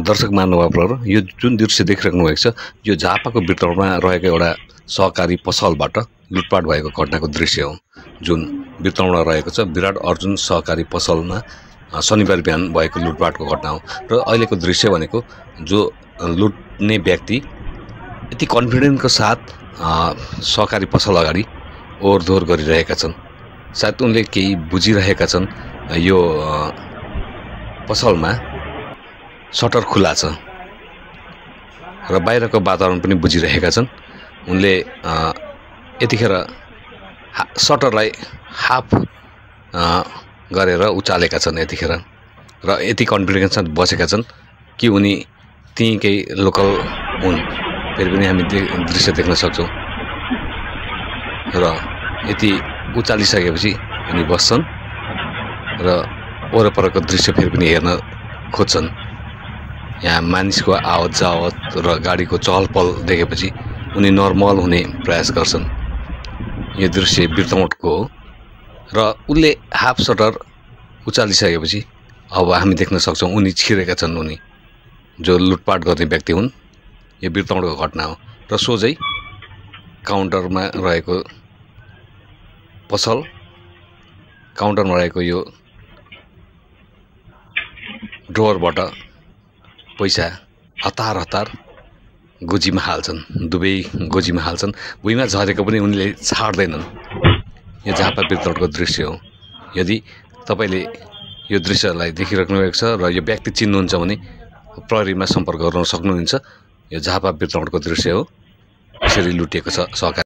दर्शक महानुभावहरु यो जुन दृश्य देखिराख्नु भएको छ यो झापाको भित्रमा रहेको एउटा सहकारी पसलबाट लुटपाट भएको घटनाको दृश्य हो। जुन भित्रमा रहेको छ विराट अर्जुन सहकारी पसलमा शनिबार बिहान भएको लुटपाटको घटना हो र अहिलेको दृश्य भनेको जो लुट्ने व्यक्ति यति कन्फिडेन्सको साथ सहकारी पसल अगाडि ओहोरदोहोर गरिरहेका छन्। सायद उनले केही बुझिरहेका छन् यो पसलमा सटर खुला छ र बाहिरको वातावरण पनि बुझिरहेका छन्। उनले यतिखेर सटरलाई हाफ गरेर उचालेका छन् यतिखेर र यति कन्फिडेन्समा बसेका छन् कि उनी त्यहीकै लोकल हुन्। फेरि पनि हामी दृश्य देख्न सक्छौं र यति उचालिसकेपछि उनी बस्छन् र वरपरको दृश्य फेरि पनि हेर्न खोज्छन्। यहाँ मानिसको आवत जावत र गाडीको चहलपहल देखेपछि उनी नर्मल हुने प्रयास गर्छन्। यो दृश्य बिर्तमोटको हो र उनले हाफ सटर उचालिसकेपछि अब हामी देख्न सक्छौं उनी छिरेका छन्। उनी जो लुटपाट गर्ने व्यक्ति हुन्। यो बिर्तमोटको घटना हो र सोझै काउन्टरमा रहेको पसल काउन्टरमा रहेको यो ड्रोवरबाट पैसा हतार हतार गोजीमा हाल्छन्। दुवै गोजीमा हाल्छन्। भुइँमा झरेको पनि उनले छाड्दैनन्। यो झापा बिर्तमोटको दृश्य हो। यदि तपाईले यो दृश्यलाई देखिराख्नु भएको छ र यो व्यक्ति चिन्नुहुन्छ भने प्रहरीमा सम्पर्क गर्न सक्नुहुन्छ। यो झापा बिर्तमोटको दृश्य हो। यसरी लुटिएको छ सहकारी